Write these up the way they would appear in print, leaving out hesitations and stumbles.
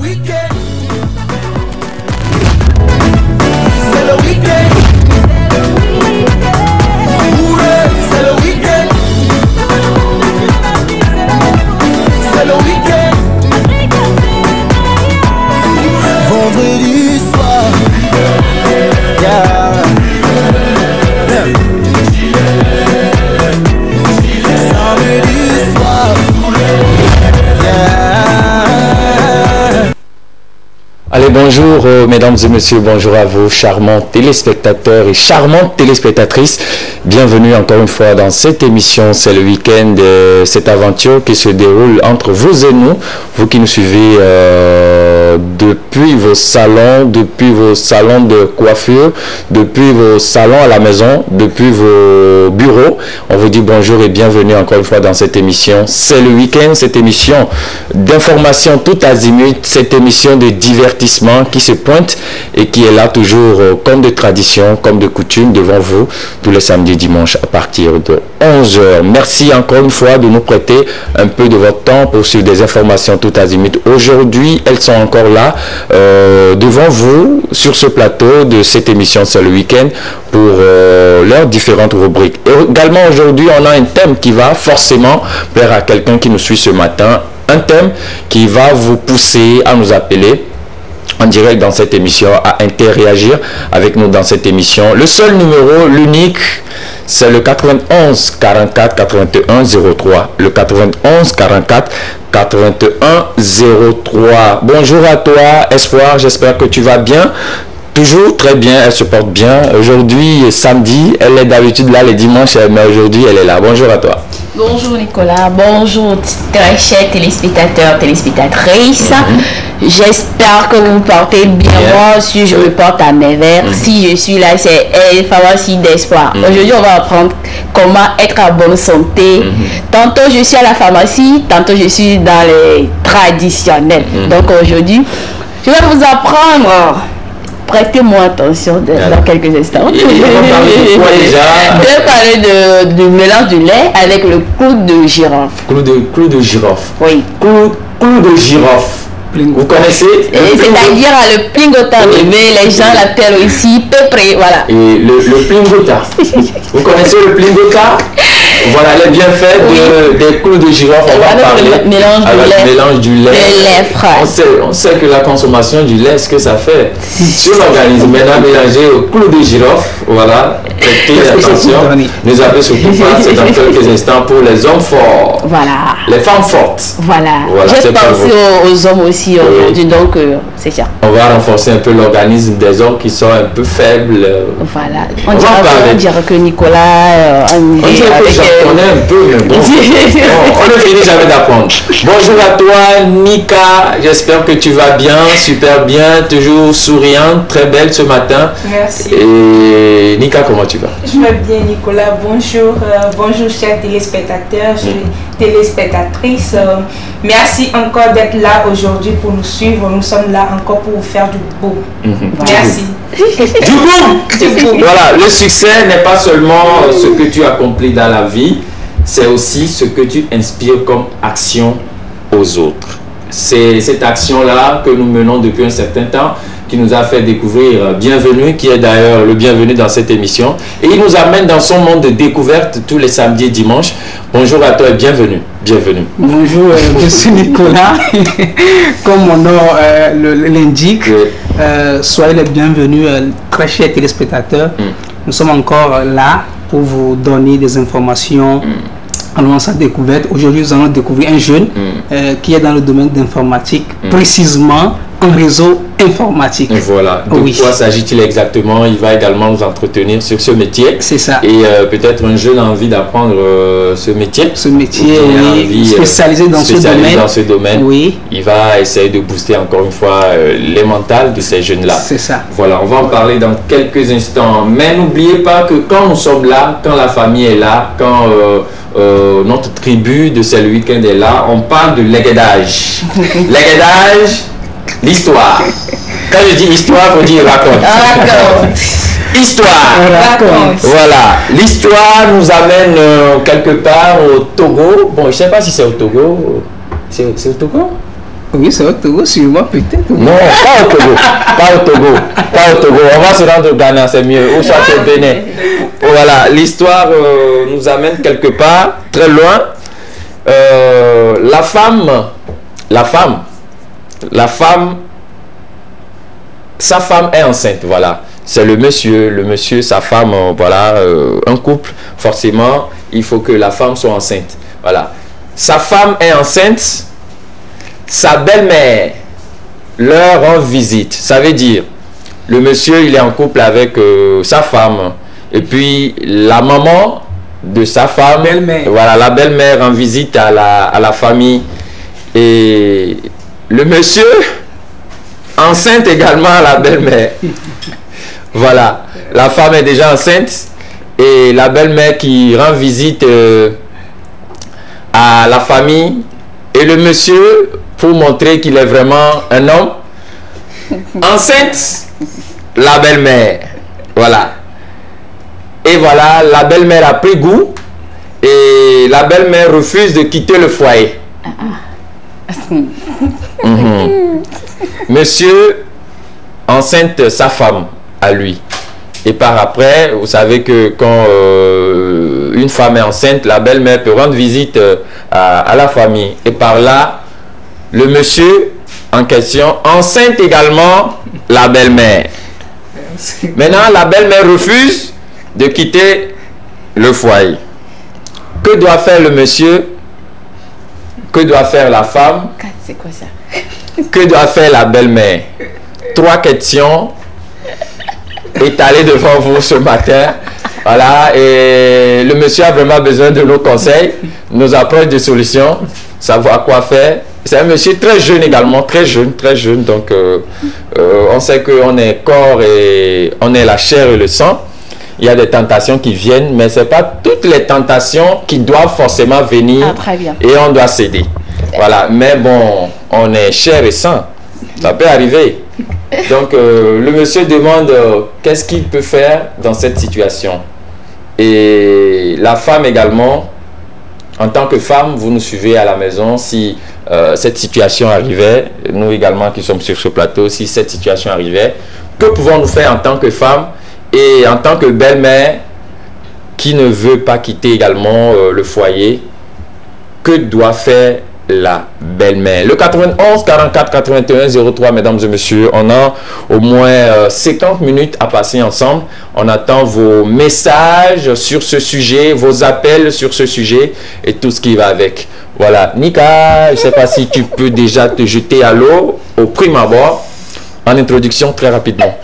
week-end. C'est le week-end. C'est le week-end. C'est le week-end. Vendredi soir. Yeah. Samedi soir. Allez, bonjour mesdames et messieurs, bonjour à vous charmants téléspectateurs et charmantes téléspectatrices. Bienvenue encore une fois dans cette émission, c'est le week-end, cette aventure qui se déroule entre vous et nous, vous qui nous suivez depuis vos salons de coiffure, depuis vos salons à la maison, depuis vos bureaux. On vous dit bonjour et bienvenue encore une fois dans cette émission. C'est le week-end, cette émission d'information tout azimut, cette émission de divertissement qui se pointe et qui est là toujours comme de tradition, comme de coutume devant vous tous les samedis et dimanches à partir de 11h. Merci encore une fois de nous prêter un peu de votre temps pour suivre des informations tout azimut. Aujourd'hui, elles sont encore là devant vous sur ce plateau de cette émission C'est le week-end pour leurs différentes rubriques. Et également aujourd'hui, on a un thème qui va forcément plaire à quelqu'un qui nous suit ce matin. Un thème qui va vous pousser à nous appeler en direct dans cette émission, à interagir avec nous dans cette émission. Le seul numéro, l'unique, c'est le 91 44 81 03. Le 91 44 81 03. Bonjour à toi, Espoir, j'espère que tu vas bien. Toujours très bien, elle se porte bien. Aujourd'hui, samedi, elle est d'habitude là les dimanches, mais aujourd'hui, elle est là. Bonjour à toi. Bonjour Nicolas, bonjour très chers téléspectateurs, téléspectatrices. J'espère que vous vous portez bien. Moi aussi, je me porte à merveille. Si je suis là, c'est une pharmacie d'espoir. Aujourd'hui, on va apprendre comment être en bonne santé. Tantôt, je suis à la pharmacie, tantôt, je suis dans les traditionnels. Donc aujourd'hui, je vais vous apprendre. Prêtez-moi attention dans quelques instants. Et on va parler de quoi déjà? Je vais parler du mélange du lait avec le clou de girofle. Clou de girofle. Oui. Clou de girofle. Vous connaissez? C'est-à-dire le plingotin, mais les gens l'appellent aussi peupré, voilà. Et le plingota. Vous connaissez le plingota? Voilà les bienfaits des clous de girofle. On va parler avec le mélange du lait frais. On sait que la consommation du lait, ce que ça fait sur l'organisme. Maintenant, mélanger au clou de girofle, voilà. Prêtez attention. Nous appelons surtout pas, c'est dans quelques instants pour les hommes forts. Voilà. Les femmes fortes. Voilà. J'ai pensé aux hommes aussi aujourd'hui, donc c'est ça. On va renforcer un peu l'organisme des hommes qui sont un peu faibles. Voilà. On dirait que Nicolas, on connaît un peu, mais bon, on ne finit jamais d'apprendre. Bonjour à toi, Nika. J'espère que tu vas bien, super bien, toujours souriante, très belle ce matin. Merci. Et Nika, comment tu vas? Je vais bien, Nicolas. Bonjour, bonjour chers téléspectateurs, téléspectatrices. Merci encore d'être là aujourd'hui pour nous suivre. Nous sommes là encore pour vous faire du beau. Merci. Du boom. Voilà, le succès n'est pas seulement ce que tu accomplis dans la vie, c'est aussi ce que tu inspires comme action aux autres. C'est cette action-là que nous menons depuis un certain temps qui nous a fait découvrir Bienvenue, qui est d'ailleurs le bienvenu dans cette émission. Et il nous amène dans son monde de découverte tous les samedis et dimanches. Bonjour à toi et bienvenue. Bienvenue. Bonjour, monsieur Nicolas. Comme mon nom l'indique, soyez les bienvenus, très chers téléspectateurs. Nous sommes encore là pour vous donner des informations. Allons à découverte. Aujourd'hui, nous allons découvrir un jeune qui est dans le domaine d'informatique, précisément en réseau informatique. Et voilà. De quoi s'agit-il exactement? Il va également nous entretenir sur ce métier. C'est ça. Et peut-être un jeune a envie d'apprendre ce métier. Ce métier, spécialisé dans ce domaine. Oui. Il va essayer de booster encore une fois les mentales de ces jeunes-là. C'est ça. Voilà, on va en parler dans quelques instants. Mais n'oubliez pas que quand nous sommes là, quand la famille est là, quand notre tribu de ce week-end est là, on parle de l'égédage. L'égédage, l'histoire. Quand je dis histoire, il faut dire raconte. Histoire. Raconte. Voilà. L'histoire nous amène quelque part au Togo. Bon, je ne sais pas si c'est au Togo. C'est au Togo? Oui, c'est au Togo, sûrement, peut-être. Non, pas au Togo. Pas au Togo. Pas au Togo. On va se rendre au Ghana, c'est mieux. Ou soit au Bénin. Voilà, l'histoire nous amène quelque part, très loin. La femme, sa femme est enceinte, voilà. C'est le monsieur, sa femme, voilà, un couple, forcément, il faut que la femme soit enceinte. Voilà. Sa femme est enceinte, sa belle-mère leur rend visite. Ça veut dire, le monsieur, il est en couple avec sa femme. Et puis, la maman de sa femme, voilà, la belle-mère rend visite à la famille. Et le monsieur, enceinte également à la belle-mère. Voilà, la femme est déjà enceinte et la belle-mère qui rend visite à la famille et le monsieur, pour montrer qu'il est vraiment un homme, enceinte la belle-mère. Voilà. Et voilà, la belle-mère a pris goût et la belle-mère refuse de quitter le foyer. Monsieur enceinte sa femme à lui. Et par après, vous savez que quand une femme est enceinte, la belle-mère peut rendre visite à la famille. Et par là, le monsieur en question enceinte également la belle-mère. Maintenant, la belle-mère refuse de quitter le foyer. Que doit faire le monsieur? Que doit faire la femme? C'est quoi ça? Que doit faire la belle-mère? 3 questions étalées devant vous ce matin. Voilà, et le monsieur a vraiment besoin de nos conseils, nos approches de solutions, savoir quoi faire. C'est un monsieur très jeune également, très jeune, donc on sait qu'on est corps et on est la chair et le sang. Il y a des tentations qui viennent, mais ce n'est pas toutes les tentations qui doivent forcément venir. Ah, très bien. Et on doit céder. Voilà, mais bon, on est chair et sang. Ça peut arriver. Donc, le monsieur demande qu'est-ce qu'il peut faire dans cette situation. Et la femme également, en tant que femme, vous nous suivez à la maison. Si cette situation arrivait, nous également qui sommes sur ce plateau, si cette situation arrivait, que pouvons-nous faire en tant que femme et en tant que belle-mère qui ne veut pas quitter également le foyer? Que doit faire la belle-mère? Le 91 44 81 03, mesdames et messieurs, on a au moins 50 minutes à passer ensemble. On attend vos messages sur ce sujet, vos appels sur ce sujet et tout ce qui va avec. Voilà, Nika, je ne sais pas si tu peux déjà te jeter à l'eau au prime abord en introduction très rapidement.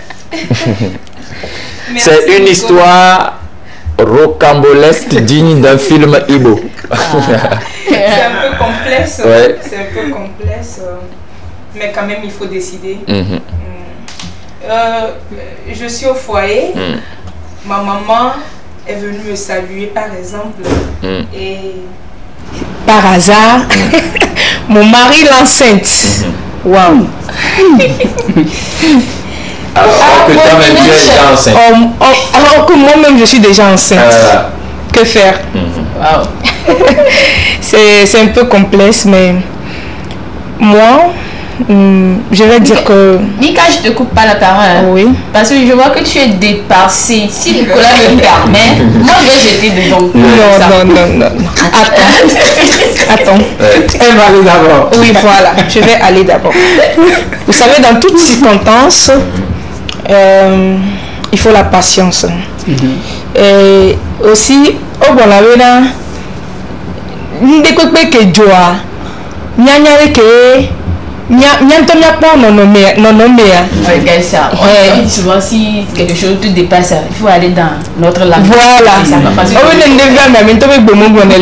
C'est une histoire rocambolesque digne d'un film Ibo. C'est un peu complexe, ouais. C'est un peu complexe, mais quand même il faut décider. Je suis au foyer, ma maman est venue me saluer par exemple, et par hasard, mon mari l'enceinte. Waouh! Alors que toi-même tu es déjà enceinte. Alors que moi-même je suis déjà enceinte. Que faire? C'est un peu complexe, mais moi, je vais dire que... Nika, je te coupe pas la parole. Hein, oui. Parce que je vois que tu es dépassée. Si Nicolas me permet, moi je vais jeter dedans. Non. Attends. Elle va aller d'abord. Oui, voilà. Je vais aller d'abord. Vous savez, dans toutes circonstances, il faut la patience. Et aussi, au bon la vera, n'de quoi que joie, nyanyare que nyantonya pas non nommé. Regarde ça. On dit souvent si quelque chose te dépasse, il faut aller dans notre langue. Voilà.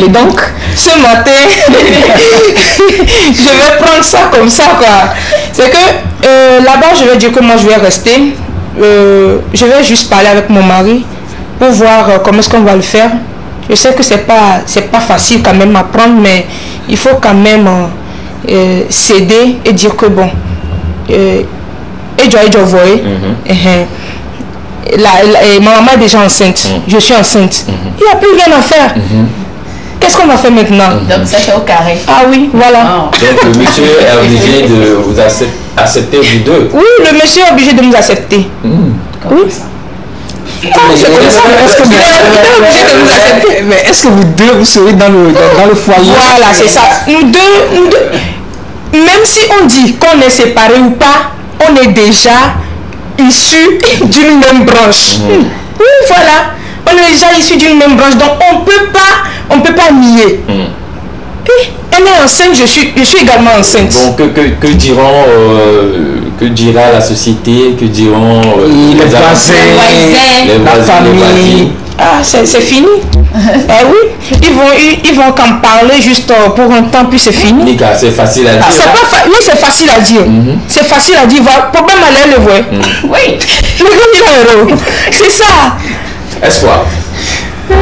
Donc, ce matin, je vais prendre ça comme ça, quoi. C'est que là-bas, je vais dire que moi, je vais rester. Je vais juste parler avec mon mari pour voir comment est-ce qu'on va le faire. Je sais que c'est pas facile quand même à prendre, mais il faut quand même céder et dire que bon, et je vois, ma maman est déjà enceinte, je suis enceinte, il n'y a plus rien à faire. Qu'est-ce qu'on va faire maintenant? Donc ça fait au carré. Ah oui, voilà. Donc le monsieur est obligé de vous accepter vous deux. Oui, le monsieur est obligé de nous accepter. Oui. Mais est-ce que vous deux, vous serez dans le foyer? Voilà, c'est ça. Nous deux, même si on dit qu'on est séparés ou pas, on est déjà issus d'une même branche. Oui, voilà. On est déjà issus d'une même branche, donc on peut pas nier. Elle est enceinte, je suis également enceinte. Donc que dira la société, que diront les voisins, la famille. Ah, c'est fini. Eh oui, ils vont qu'en parler juste pour un temps, puis c'est fini. Nika, c'est facile à dire. Oui, c'est facile à dire. C'est facile à dire. Voilà, problème à l'air, le voit. Oui. C'est ça. Espoir. Moi,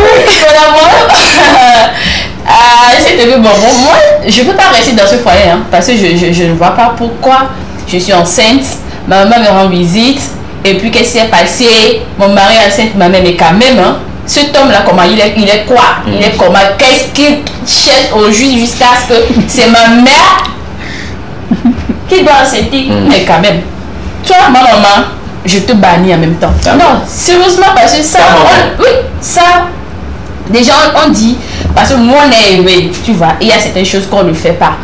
je ne peux pas rester dans ce foyer parce que je ne vois pas pourquoi je suis enceinte. Ma maman me rend visite et puis qu'est-ce qui s'est passé? Mon mari est enceinte, ma mère, mais quand même, cet homme-là, comment il est quoi? Il est comment? Qu'est-ce qu'il cherche au juge jusqu'à ce que c'est ma mère qui doit accepter? Mais quand même, toi, ma maman, je te bannis en même temps. Non, sérieusement, parce que ça, déjà on dit, parce que moi on est élevé, tu vois, il y a certaines choses qu'on ne fait pas.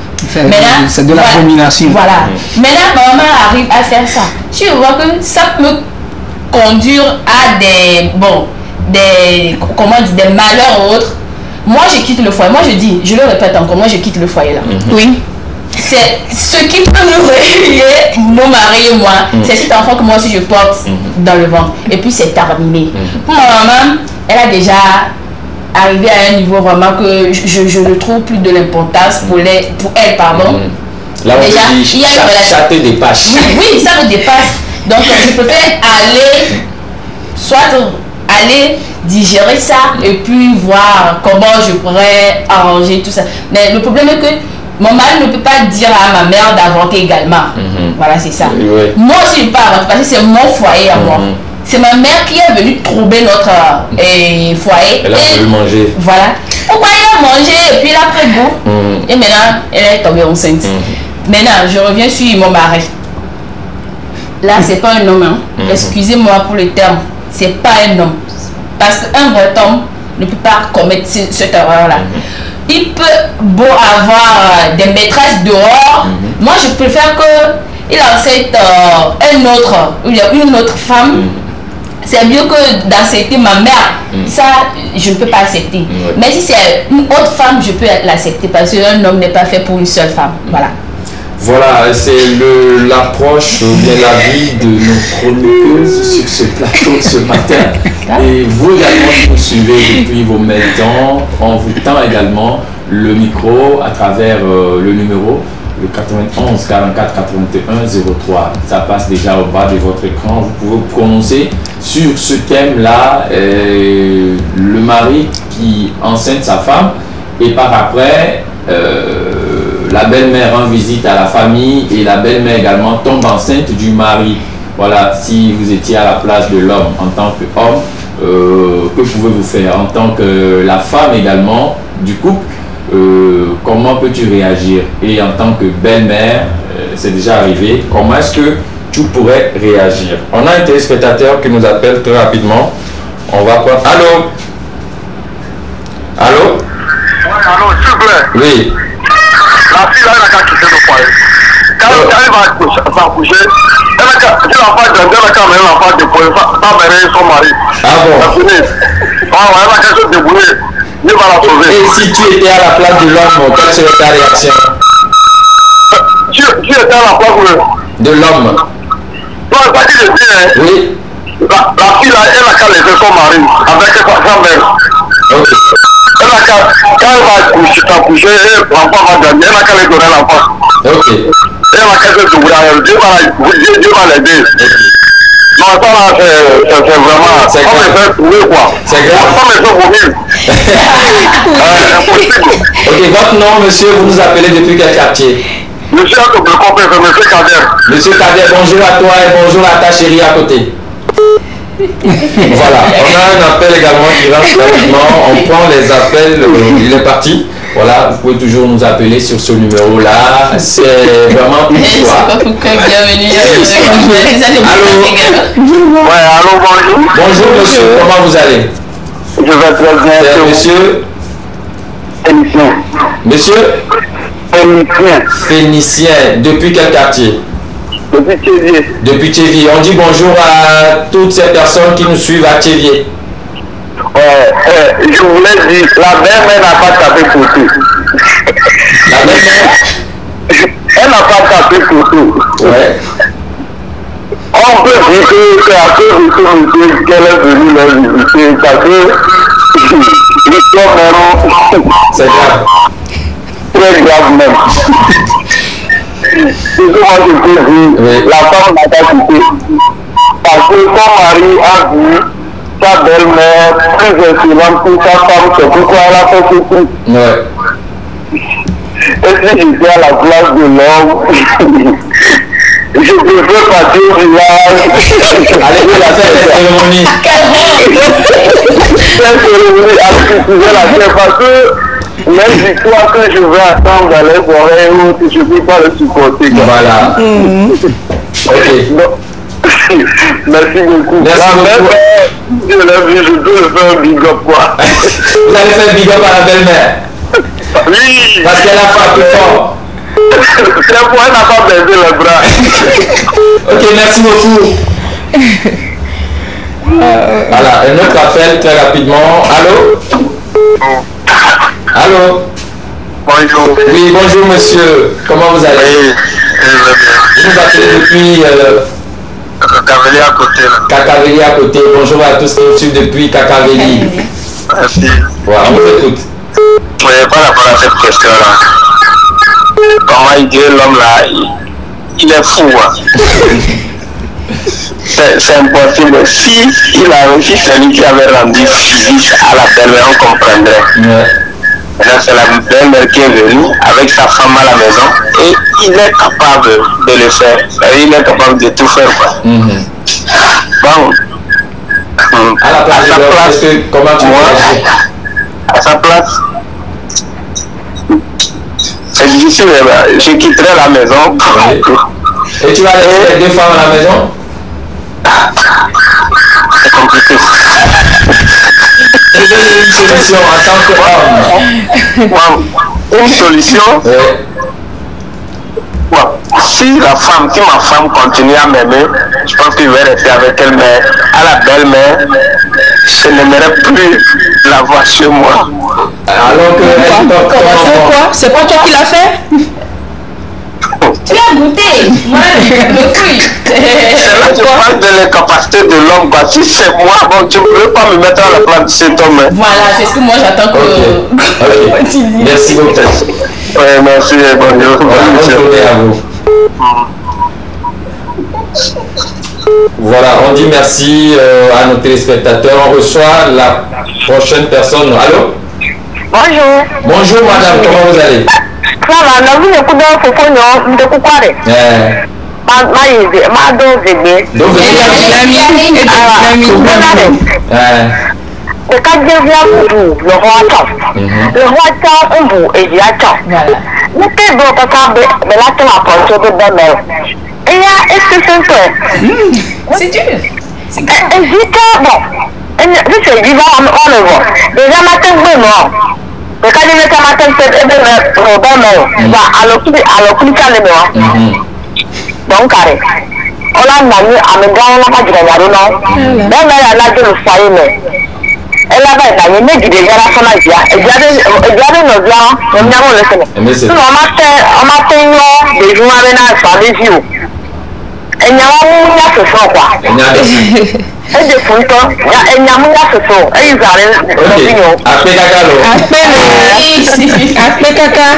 C'est de l'abomination. Voilà. Maintenant, ma maman arrive à faire ça. Tu vois que ça peut conduire à des malheurs ou autres. Moi, je quitte le foyer. Moi, je dis, je le répète encore, moi, je quitte le foyer là. Oui. C'est ce qui peut nous réveiller, mon mari et moi. C'est cet enfant que moi aussi je porte dans le ventre. Et puis, c'est terminé. Pour ma maman, elle a déjà arrivé à un niveau vraiment que je ne trouve plus de l'importance pour elle, pardon. Là, on déjà, dit, il y a une relation. Ça te dépasse. Oui, ça me dépasse. Donc, je peux peut-être aller digérer ça et puis voir comment je pourrais arranger tout ça. Mais le problème est que mon mari ne peut pas dire à ma mère d'avorter également. Voilà, c'est ça. Oui. Moi aussi, je ne peux pas avorter parce que c'est mon foyer à moi. C'est ma mère qui est venue troubler notre foyer. Elle a voulu manger. Voilà. Pourquoi elle a mangé et puis elle a pris goût. Et maintenant, elle est tombée enceinte. Maintenant, je reviens sur mon mari. Là, c'est pas un homme. Excusez-moi pour le terme. C'est pas un homme. Parce qu'un vrai homme ne peut pas commettre cette erreur-là. Il peut beau avoir des maîtresses dehors. Moi, je préfère qu'il accepte une autre femme. C'est mieux que d'accepter ma mère. Ça, je ne peux pas accepter. Mais si c'est une autre femme, je peux l'accepter parce qu'un homme n'est pas fait pour une seule femme. Voilà. Voilà, c'est l'approche, bien l'avis de nos chroniqueuses sur ce plateau ce matin. Et vous également qui nous suivez depuis vos maisons, on vous tend également le micro à travers le numéro, le 91 44 81 03. Ça passe déjà au bas de votre écran. Vous pouvez vous prononcer sur ce thème-là, le mari qui enceinte sa femme et par après... la belle-mère rend visite à la famille et la belle-mère également tombe enceinte du mari. Voilà, si vous étiez à la place de l'homme en tant qu'homme, que pouvez-vous faire en tant que la femme également du couple? Comment peux-tu réagir? Et en tant que belle-mère, c'est déjà arrivé, comment est-ce que tu pourrais réagir? On a un téléspectateur qui nous appelle très rapidement. On va prendre... Allô? Allô? Oui, allô, s'il vous plaît. Oui. La fille là, elle a qu'à quitter le foyer. Quand elle va s'accoucher, elle a qu'à, si l'enfant est elle a qu'à amener l'enfant dépouiller, pas amener son mari. Ah bon? Elle a qu'à se débrouiller, il va la sauver. Et si tu étais à la place de l'homme, quelle serait ta réaction? Tu étais à la place de l'homme? Non, c'est pas qu'il est dit, hein. Oui. La fille là, elle a qu'à laisser son mari avec sa mère. Ok. Quand elle va s'accoucher, l'enfant va gagner, elle a qu'à lui donner l'enfant. Ok. Elle a qu'à se débrouiller, Dieu va l'aider. Non, ça là, c'est vraiment... C'est grave. On me fait trouver quoi. C'est grave. On me fait vomir. Impossible. Ok, votre nom, monsieur, vous nous appelez depuis quel quartier? Monsieur Kader. Monsieur Kader, bonjour à toi et bonjour à ta chérie à côté. Voilà, on a un appel également qui rentre rapidement. On prend les appels, il est parti. Voilà, vous pouvez toujours nous appeler sur ce numéro-là. C'est vraiment une histoire. Bienvenue. Ouais, allô, bonjour. Bonjour monsieur, comment vous allez? Je vais très bien. C'est monsieur Phénicien. Monsieur Phénicien. Phénicien, depuis quel quartier? Depuis Thévier. Depuis Thévier. On dit bonjour à toutes ces personnes qui nous suivent à Thévier. Je voulais dire, la belle-mère n'a pas tapé pour tout. La belle-mère? Elle n'a pas tapé pour tout. Ouais. On peut dire que c'est à cause de ce monsieur qu'elle est venue leur visiter, parce que l'histoire même, C'est grave. très grave même. C'est ce que moi je peux dire, Oui. la femme n'a pas quitté. Parce que son mari a vu sa belle-mère plus excellente que sa femme, c'est pourquoi elle a fait ce truc. Ouais. Et si j'étais à la place de l'homme, je devrais partir au village. Allez, vous la fête de cérémonie. Cette cérémonie a cultivé la terre parce que les histoires que je vais attendre dans les forêts ou si je ne peux pas le supporter. Voilà. Ok. Donc, merci beaucoup. Merci La beaucoup. belle-mère, je l'ai vu, je peux le faire un big up quoi. Vous allez faire big up à la belle-mère. Oui. Parce qu'elle a frappé fort. C'est pour elle n'a pas baisé les bras. Ok, merci beaucoup. Voilà, un autre appel très rapidement. Allô? Allô? Bonjour. Oui, bonjour monsieur. Comment vous allez? Oui, je vais bien. Vous nous appelez depuis Cavalier à côté là. Cacavelli à côté. Bonjour à tous qui nous suivent depuis Cacavelli. Merci. Voilà, on vous écoute. Oui, par rapport à cette question-là, comment il dit l'homme là, il est fou. Hein. C'est impossible. Si il a réussi, c'est lui qui avait rendu physique à la belle-mère, on comprendrait. Ouais. Maintenant, c'est la belle-mère qui est venue avec sa femme à la maison et il est capable de le faire. Il est capable de tout faire. Quoi. Bon. À la place de l'homme, comment tu réagis? À sa place, c'est difficile, je quitterai la maison. Oui. Et tu vas laisser les deux femmes à la maison? C'est compliqué. Et donner une solution en tant qu'homme. Bon, une solution, Ouais. bon, si la femme, si ma femme continue à m'aimer, je pense qu'il va rester avec elle, mais à la belle-mère, je n'aimerais plus la voir chez moi. Alors que elle toque ton enfant. Quoi? C'est pas toi qui l'as fait? Tu as goûté. Moi, le fruit. C'est là que je parle de l'incapacité de l'homme. Si c'est moi, bon, tu ne peux pas me mettre à la place de cet homme. Voilà, c'est ce que moi j'attends que. Ok. Merci beaucoup. Oui, merci, bonjour. Bonne journée à vous. Voilà, on dit merci à nos téléspectateurs. On reçoit la prochaine personne. Allô? Bonjour. Bonjour madame, comment vous allez? Ça va, nous avons beaucoup de de couper. Ma dose de Donc vous le cas devient le roi Tchao. Le roi Tchao, on vous et il a Tchao. Nous t'es bon, papa, mais là, tu m'as pensé de belle-mère. Et là, est-ce que c'est un peu? C'est dur. C'est grave. Et j'étais bon. Je suis vivant, on le voit. Déjà, matin, vraiment. Le cas de mettre matin, c'est belle-mère. À l'occultation, donc, carré. On a mis à me gagner la page de la roue. Elle a dit le foyer, mais elle avait gagné déjà la son asia. Elle avait nos blancs, on a le sénat. On m'a fait des jours avec la famille. Elle n'y a pas de ce quoi. Elle est fou, elle n'y a pas de ce son. Elle est l'opinion. Après Caca.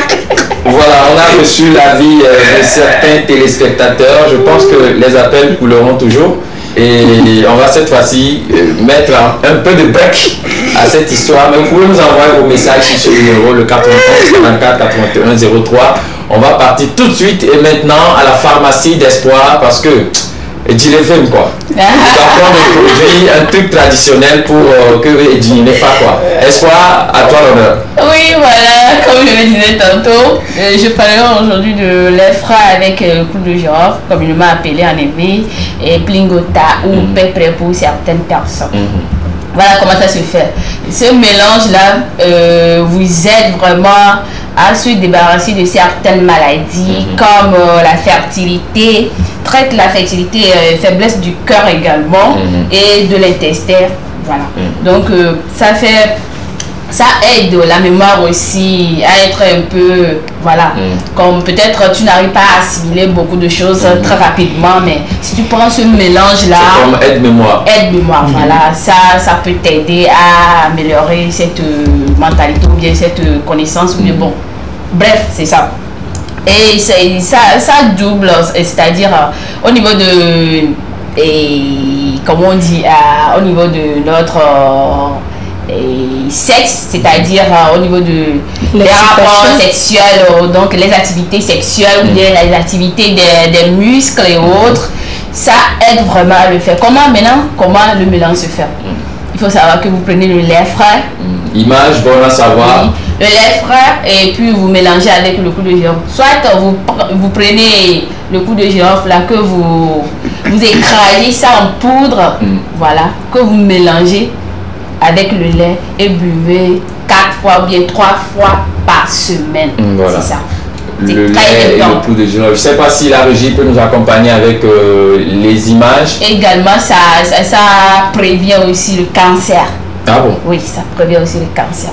Voilà, on a reçu l'avis de certains téléspectateurs. Je pense que les appels couleront toujours. Et on va cette fois-ci mettre un peu de bec à cette histoire. Mais vous pouvez nous envoyer vos messages sur le numéro, le 91 44 81 03. On va partir tout de suite et maintenant à la pharmacie d'espoir parce que Eddy les films quoi. Tu dois prendre un produit, un truc traditionnel pour que Eddy n'ait pas quoi. Espoir, à toi l'honneur. Oui, voilà, comme je le disais tantôt, je parlerai aujourd'hui de lait frais avec clou de girofle, communément appelé en éveil, et plingota ou pépre pour certaines personnes. Voilà comment ça se fait. Ce mélange-là vous aide vraiment à se débarrasser de certaines maladies comme la fertilité, traite la fertilité, faiblesse du cœur également et de l'intestin. Voilà. Donc ça aide la mémoire aussi à être un peu, voilà, comme peut-être tu n'arrives pas à assimiler beaucoup de choses très rapidement, mais si tu prends ce mélange-là, c'est comme aide-mémoire. Aide-mémoire, voilà, ça peut t'aider à améliorer cette mentalité ou bien cette connaissance, ou bien bon, bref, c'est ça. Et ça double, c'est-à-dire au niveau de, comment on dit, au niveau de notre sexe, c'est-à-dire au niveau de des rapports sexuels, donc les activités sexuelles ou les activités des muscles et autres, ça aide vraiment à le faire. Comment le mélange se fait? Il faut savoir que vous prenez le lait frais. Image, bon à savoir. Oui, le lait frais et puis vous mélangez avec le clou de girofle. Soit vous prenez le clou de girofle là, que vous écrasez ça en poudre, voilà, que vous mélangez avec le lait et buvez 4 fois ou bien 3 fois par semaine. Voilà. C'est ça. Le lait et le clou de girofle. Je ne sais pas si la régie peut nous accompagner avec les images. Également, ça prévient aussi le cancer. Ah bon? Oui, ça prévient aussi le cancer.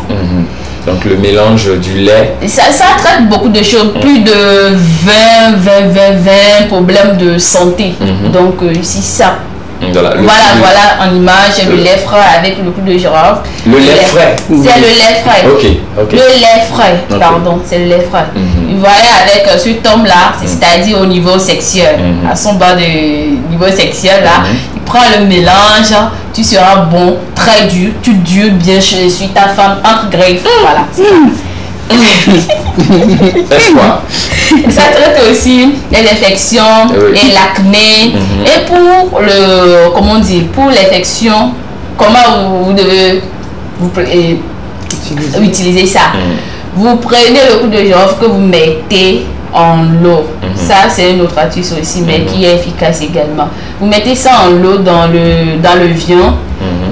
Donc le mélange du lait. Ça traite beaucoup de choses, plus de 20 problèmes de santé. Donc ici ça. Voilà, en image, le lait frais avec le clou de girofle. Le lait frais. C'est le lait frais. Ok. Le lait frais, pardon, c'est le lait frais. Vous voyez avec ce tome-là, c'est-à-dire au niveau sexuel, à son bas de niveau sexuel, là, il prend le mélange, tu seras bon, très dur, tu dures bien, je suis ta femme entre griffes, voilà. Ça traite aussi les infections et l'acné. Et pour pour l'infection, comment vous devez utiliser ça? Vous prenez le clou de girofle que vous mettez en l'eau. Ça c'est une autre astuce aussi, mais qui est efficace également. Vous mettez ça en l'eau dans le viand.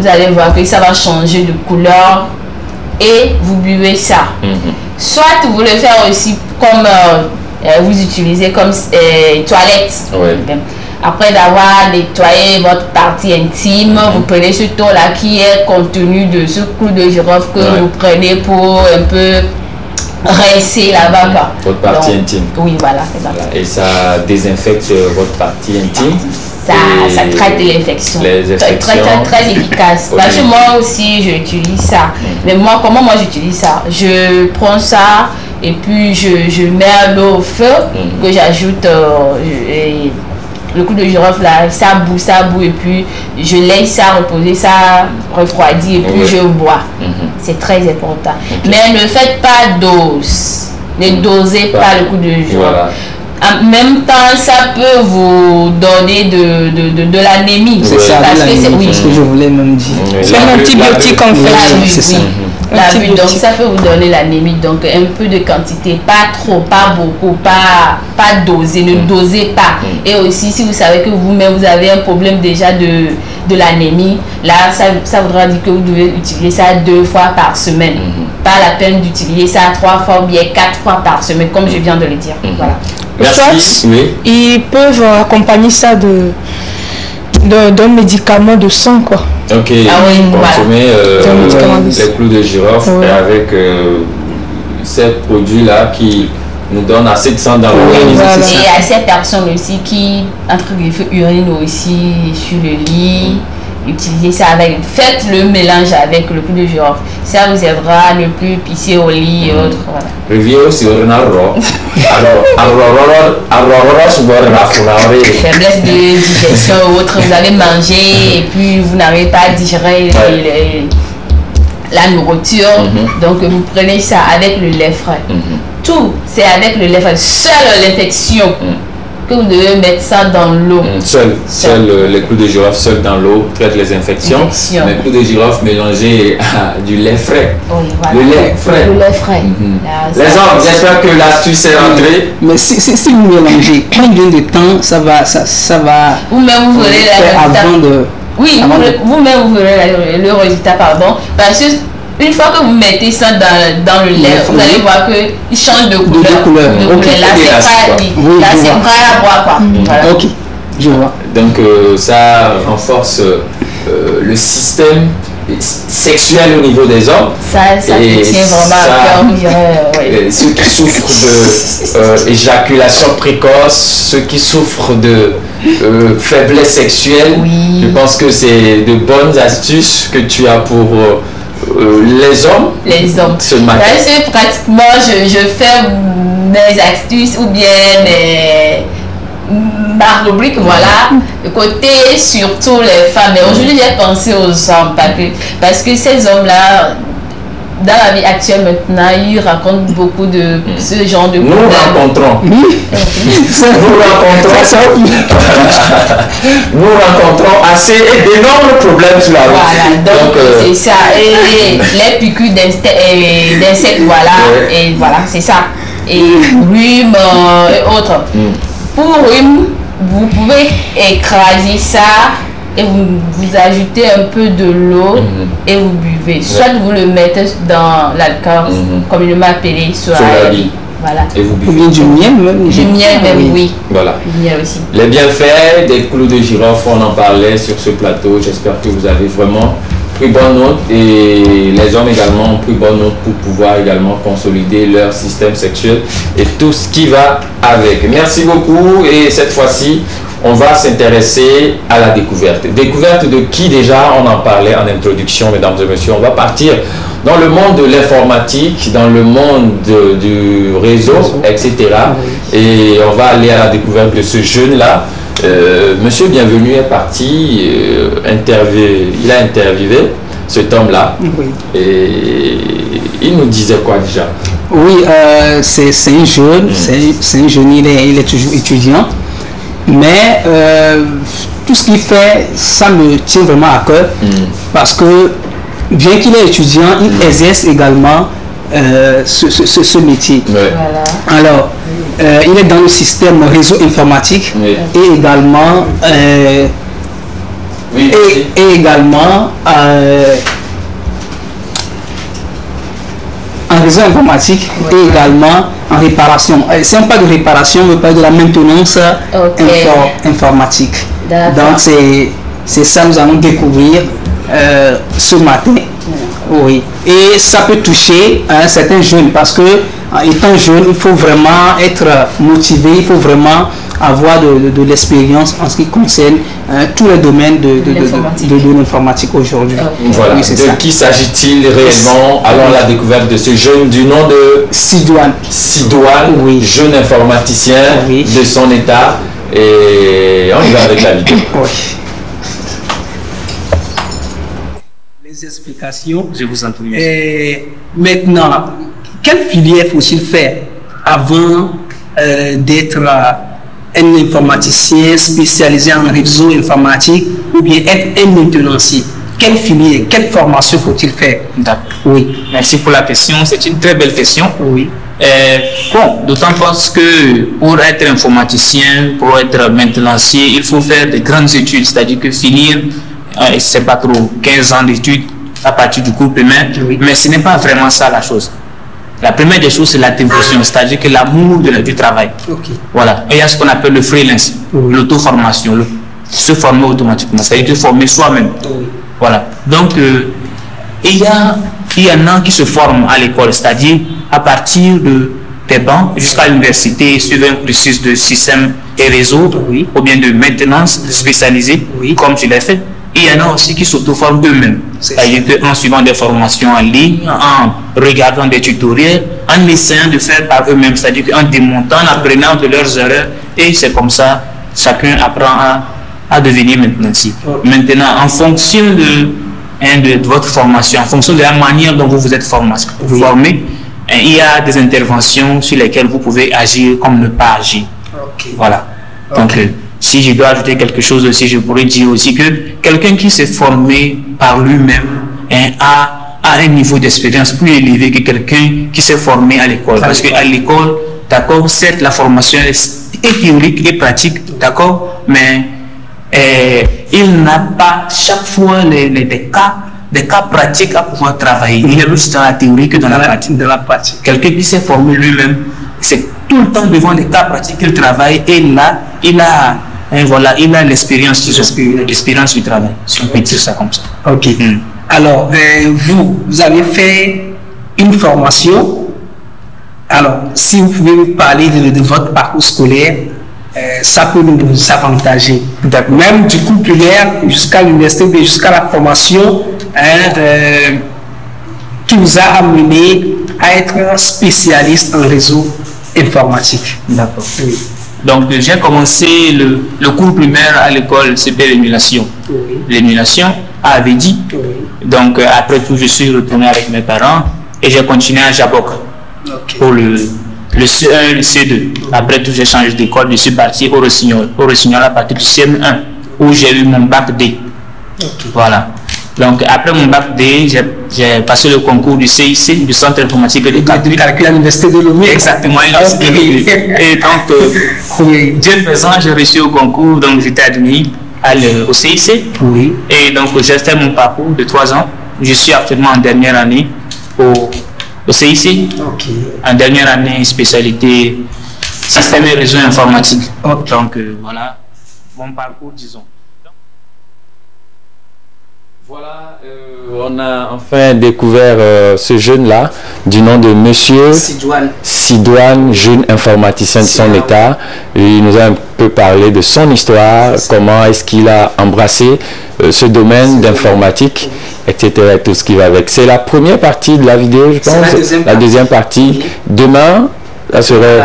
Vous allez voir que ça va changer de couleur et vous buvez ça. Soit vous le faites aussi comme vous utilisez comme toilette. Après d'avoir nettoyé votre partie intime, vous prenez ce tour-là qui est contenu de ce clou de girofle que vous prenez pour un peu rincer la vague. Votre partie intime. Oui, voilà, c'est ça. Et ça désinfecte votre partie intime. Ça traite l'infection. Très efficace. Parce que moi aussi, j'utilise ça. Mais moi, comment j'utilise ça? Je prends ça et puis je mets l'eau au feu, que j'ajoute le clou de girofle là, ça bout et puis je laisse ça reposer, ça refroidit et puis je bois. C'est très important. Mais ne faites pas dose. Ne dosez pas le clou de girofle. En même temps, ça peut vous donner de l'anémie. C'est ça, parce que c'est ce que je voulais même dire. C'est un antibiotique en fait. C'est ça. Donc ça peut vous donner l'anémie. Donc un peu de quantité, pas trop, pas beaucoup, pas doser, ne dosez pas. Et aussi si vous savez que vous-même vous avez un problème déjà de l'anémie, là ça voudra dire que vous devez utiliser ça 2 fois par semaine. Pas la peine d'utiliser ça 3 fois ou bien 4 fois par semaine, comme je viens de le dire. Voilà. Soit, ils peuvent accompagner ça d'un médicament de sang, quoi. Ok, consommer les clous de girofle et avec ces produits-là qui nous donnent assez de sang dans l'organisme. Et à ces personnes aussi qui, entre guillemets, urinent aussi sur le lit, utilisez ça avec, faites le mélange avec le clou de girofle. Ça vous aidera à ne plus pisser au lit et autres. Voilà. Review sur Renaro. Faiblesse de digestion ou autre, vous avez mangé et puis vous n'arrivez pas à digérer la nourriture. Donc vous prenez ça avec le lait frais. Tout, c'est avec le lait frais. Seule l'infection que vous devez mettre ça dans l'eau. Seul les clous de girofle seuls dans l'eau traitent les infections. Les clous de girofle mélangés à du lait frais. Oui, voilà. Le lait frais. Le lait frais. Les hommes, j'espère que l'astuce est rentrée. Mais si vous mélangez, combien de temps ça va vous-même vous verrez avant de... Oui, vous-même vous verrez le résultat, pardon. Parce que une fois que vous mettez ça dans le lait, vous allez voir qu'il change de couleur. Là, c'est prêt à boire, quoi. Voilà. Ok, je vois. Donc, ça renforce le système sexuel au niveau des hommes. Ça me tient vraiment à cœur. Ceux qui souffrent d'éjaculation précoce, ceux qui souffrent de faiblesse sexuelle, je pense que c'est de bonnes astuces que tu as pour les hommes. Ce matin. C'est pratiquement, je fais mes astuces ou bien ma rubrique, voilà, le côté surtout les femmes. Mais aujourd'hui, j'ai pensé aux hommes parce que ces hommes-là, dans la vie actuelle maintenant, ils racontent beaucoup de ce genre de problèmes. Nous rencontrons assez d'énormes problèmes sur la route. Voilà, donc c'est ça. Et les piqûres d'insectes, voilà, et voilà, c'est ça. Et rhume et autres. Pour rhume, vous pouvez écraser ça et vous ajoutez un peu de l'eau et vous buvez. Soit vous le mettez dans l'alcool, communément appelé, soit voilà. Et vous buvez. Ou bien du miel même. Du miel même, oui. Voilà. Du miel aussi. Les bienfaits des clous de girofle, on en parlait sur ce plateau. J'espère que vous avez vraiment pris bonne note et les hommes également ont pris bonne note pour pouvoir également consolider leur système sexuel et tout ce qui va avec. Merci beaucoup et cette fois-ci, on va s'intéresser à la découverte. Découverte de qui déjà? On en parlait en introduction, mesdames et messieurs. On va partir dans le monde de l'informatique, dans le monde du réseau, etc. Et on va aller à la découverte de ce jeune-là. Monsieur Bienvenu est parti, il a interviewé cet homme-là. Et il nous disait quoi déjà? Oui, c'est un jeune, c'est un jeune, il est toujours étudiant. Mais tout ce qu'il fait, ça me tient vraiment à cœur parce que bien qu'il est étudiant, il exerce également ce métier. Voilà. Alors, il est dans le système réseau informatique et également en réseau informatique et également en réparation. C'est pas de réparation, mais pas de la maintenance informatique. Donc c'est ça que nous allons découvrir ce matin. Oui. Et ça peut toucher certains jeunes parce que étant jeune, il faut vraiment être motivé, il faut vraiment avoir de l'expérience en ce qui concerne tous les domaines de l'informatique aujourd'hui. Voilà. Oui, de qui s'agit-il réellement? Allons à la découverte de ce jeune du nom de Sidouane. Sidouane, jeune informaticien de son état. Et on y va avec la vidéo. Les explications. Je vous en prie. Maintenant, quelle filière faut-il faire avant d'être un informaticien spécialisé en réseau informatique ou bien être un maintenancier? Quelle filière, quelle formation faut-il faire? D'accord. Oui. Merci pour la question. C'est une très belle question. Oui. Bon, d'autant plus que pour être informaticien, pour être maintenancier, il faut faire de grandes études, c'est-à-dire que finir, c'est pas trop, 15 ans d'études à partir du cours primaire, mais ce n'est pas vraiment ça la chose. La première des choses, c'est la dévotion, c'est-à-dire que l'amour du travail. Voilà. Et il y a ce qu'on appelle le freelance, l'auto-formation, se former automatiquement, c'est-à-dire se former soi-même. Voilà. Donc, il y en a qui se forment à l'école, c'est-à-dire à partir des bancs jusqu'à l'université, suivant un cursus de système et réseau, ou bien de maintenance spécialisée, comme je l'ai fait. Et il y en a aussi qui s'auto-forment eux-mêmes, c'est-à-dire en suivant des formations en ligne, en regardant des tutoriels, en essayant de faire par eux-mêmes, c'est-à-dire en démontant, en apprenant de leurs erreurs, et c'est comme ça, chacun apprend à devenir maintenancier. Maintenant, en fonction de votre formation, en fonction de la manière dont vous vous êtes formé, il y a des interventions sur lesquelles vous pouvez agir comme ne pas agir. Voilà. Donc, si je dois ajouter quelque chose aussi, je pourrais dire aussi que quelqu'un qui s'est formé par lui-même a un niveau d'expérience plus élevé que quelqu'un qui s'est formé à l'école. Parce qu'à l'école, d'accord, certes, la formation est théorique et pratique, d'accord, mais il n'a pas chaque fois des cas pratiques à pouvoir travailler. Il est plus dans la théorie que dans la pratique. Quelqu'un qui s'est formé lui-même, c'est tout le temps devant des cas pratiques qu'il travaille, et là, il a l'expérience du travail. Si on peut dire ça comme ça. Ok. Alors, vous avez fait une formation. Alors, si vous pouvez nous parler de votre parcours scolaire, ça peut nous avantager. Même du cours primaire jusqu'à l'université, jusqu'à la formation qui vous a amené à être spécialiste en réseau informatique. D'accord. Oui. Donc, j'ai commencé le cours primaire à l'école, c'était l'émulation. Oui. L'émulation à Avedi. Oui. Donc, après tout, je suis retourné avec mes parents et j'ai continué à Jabok pour le C1 et le C2. Après tout, j'ai changé d'école, je suis parti au Rossignol à partir du CM1 où j'ai eu mon bac D. Voilà. Donc, après mon bac D, j'ai passé le concours du CIC, du Centre informatique de calcul à l'Université de Lomé. Exactement, l'Université de Lomé. Et donc, Dieu faisant, j'ai réussi au concours, donc j'étais admis au CIC. Oui. Et donc, j'ai fait mon parcours de 3 ans. Je suis actuellement en dernière année au CIC. Okay. En dernière année, spécialité système et réseau informatique. Okay. Donc, voilà mon parcours, disons. Voilà, on a enfin découvert ce jeune-là du nom de Monsieur Sidouane, jeune informaticien de son état. Il nous a un peu parlé de son histoire, comment est-ce qu'il a embrassé ce domaine d'informatique, etc. et tout ce qui va avec. C'est la première partie de la vidéo, je pense. La deuxième partie. Demain, ça serait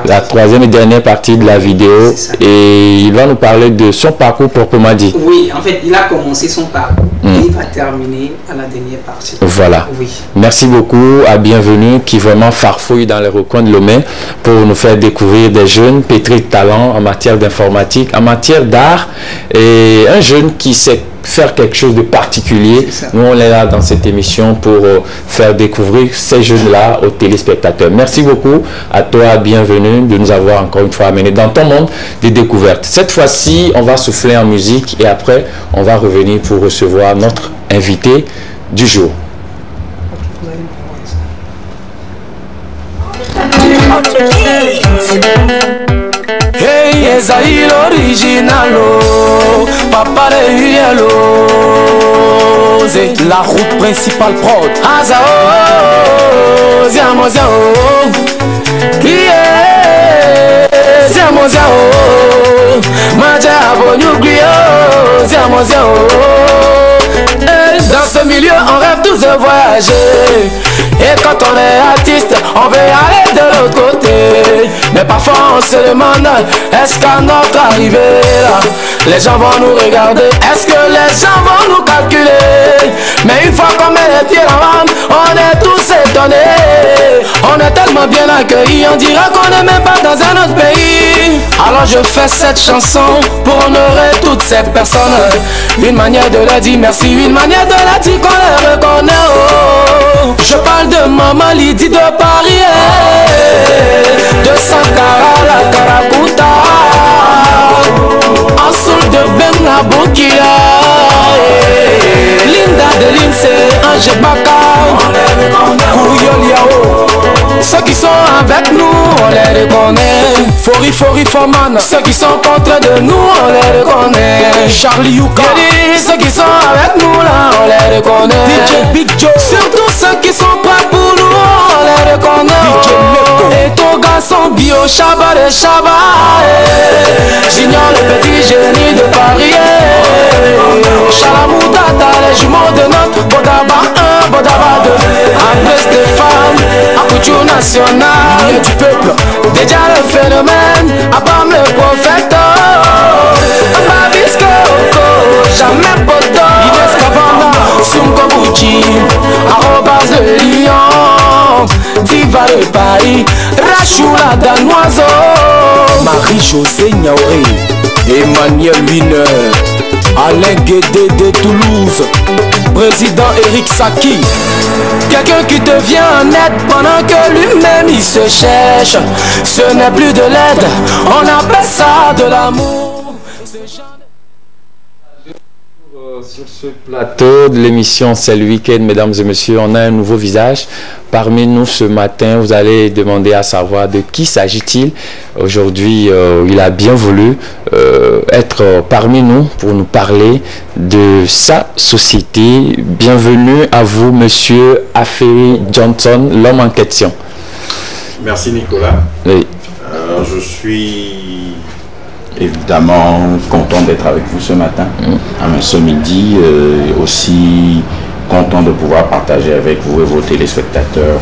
la troisième et dernière partie de la vidéo, et il va nous parler de son parcours proprement dit. Oui, en fait, il a commencé son parcours et il va terminer à la dernière partie. Voilà. Oui. Merci beaucoup à Bienvenue qui vraiment farfouille dans les recoins de Lomé pour nous faire découvrir des jeunes pétris de talent en matière d'informatique, en matière d'art, et un jeune qui sait faire quelque chose de particulier. Nous, on est là dans cette émission pour faire découvrir ces jeunes-là aux téléspectateurs. Merci beaucoup à toi, Bienvenue, de nous avoir encore une fois amené dans ton monde des découvertes. Cette fois-ci, on va souffler en musique et après, on va revenir pour recevoir notre invité du jour. Hey, Esaïe l'original, papa de Yellow, c'est la route principale prod. Azao, Ziamo Ziao, Ziamo Ziao, Maja Bonyugrio, Ziamo Ziao. Dans ce milieu, on rêve tous de voyager. Et quand on est artiste, on veut aller de l'autre côté. Mais parfois on se demande, est-ce qu'à notre arrivée là, les gens vont nous regarder? Est-ce que les gens vont nous calculer? Mais une fois qu'on met les pieds là-bas, on est tous étonnés. On est tellement bien accueillis, on dirait qu'on n'est même pas dans un autre pays. Alors je fais cette chanson pour honorer toutes ces personnes. Une manière de leur dire merci, une manière de leur dire qu'on les reconnaît. Oh. Je parle de maman Lydie de Paris, de Sankara à la Karakuta, en soul de Benga Bokia, Linda de Lindsay, Ange Baka, Kouyol Yao. Ceux qui sont avec nous, on les reconnaît. Fori Foman, ceux qui sont contre de nous, on les reconnaît. Charlie Yuka, ceux qui sont avec nous là, on les reconnaît. DJ Big Joe, surtout ceux qui sont prêts pour nous, on les reconnaît. DJ Meko, et ton garçon Bio Chaba de Chaba, j'ignore le petit génie de Paris. Chalamoutata, les jumeaux de notre Bodaba 1, Bodaba 2, André Stéphane, Akouchou national du peuple. Déjà le phénomène, Abam le prophète. Babisco, jamais poto. Inès Kabanda, Sunko Bouchi, arrobas de Lyon, Diva de Paris, Rachou la danoiseau. Marie-Josée Niaoré, Emmanuel Winner, Alain Guédé de Toulouse, président Eric Saki. Quelqu'un qui te vient en aide pendant que lui-même il se cherche. Ce n'est plus de l'aide, on appelle ça de l'amour. Sur ce plateau de l'émission C'est le week-end, mesdames et messieurs, on a un nouveau visage. Parmi nous ce matin, vous allez demander à savoir de qui s'agit-il. Aujourd'hui, il a bien voulu être parmi nous pour nous parler de sa société. Bienvenue à vous, monsieur Aferi Johnson, l'homme en question. Merci Nicolas. Oui. Je suis évidemment content d'être avec vous ce matin, ce midi, aussi content de pouvoir partager avec vous et vos téléspectateurs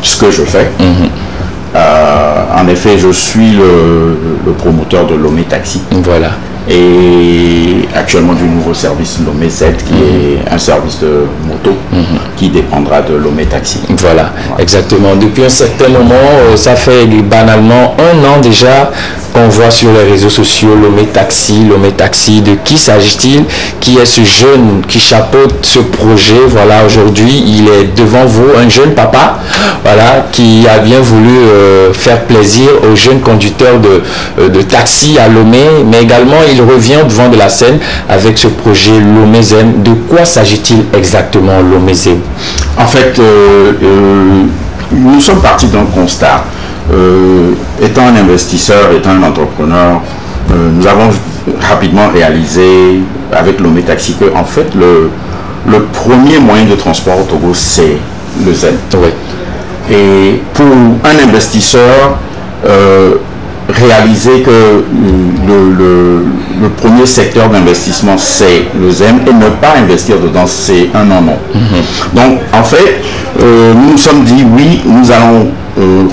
ce que je fais. En effet, je suis le promoteur de Lomé Taxi. Voilà. Et actuellement du nouveau service Lomé Z, qui est un service de moto qui dépendra de Lomé Taxi. Voilà, exactement. Depuis un certain moment, ça fait banalement 1 an déjà qu'on voit sur les réseaux sociaux Lomé Taxi. De qui s'agit-il? Qui est ce jeune qui chapeaute ce projet? Voilà, aujourd'hui, il est devant vous, un jeune papa, voilà, qui a bien voulu faire plaisir aux jeunes conducteurs de taxi à Lomé, mais également il revient devant de la scène avec ce projet Lomé Zem. De quoi s'agit-il exactement, Lomé Zem? En fait, nous sommes partis d'un constat. Étant un investisseur, étant un entrepreneur, nous avons rapidement réalisé avec Lomé Taxi que en fait le premier moyen de transport au Togo, c'est le Z. Oui. Et pour un investisseur, réaliser que le premier secteur d'investissement c'est le ZEM et ne pas investir dedans, c'est un non-non. Donc en fait, nous nous sommes dit oui, nous allons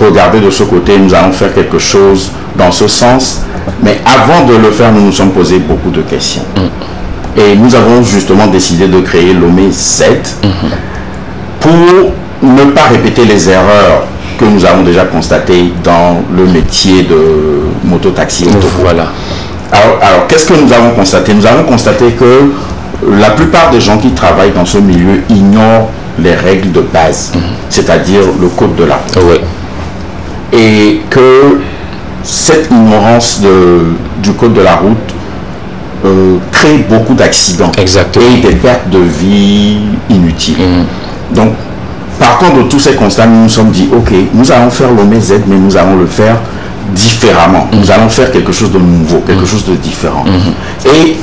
regarder de ce côté, nous allons faire quelque chose dans ce sens, mais avant de le faire, nous nous sommes posé beaucoup de questions. Et nous avons justement décidé de créer Lomé Z pour ne pas répéter les erreurs que nous avons déjà constatées dans le métier de moto-taxi. Voilà. Alors qu'est-ce que nous avons constaté? Nous avons constaté que la plupart des gens qui travaillent dans ce milieu ignorent les règles de base, c'est-à-dire le code de la route. Oui. Et que cette ignorance du code de la route crée beaucoup d'accidents et des pertes de vie inutiles. Donc, par contre, de tous ces constats, nous nous sommes dit, ok, nous allons faire Lomé Z, mais nous allons le faire différemment. Nous allons faire quelque chose de nouveau, quelque chose de différent. Et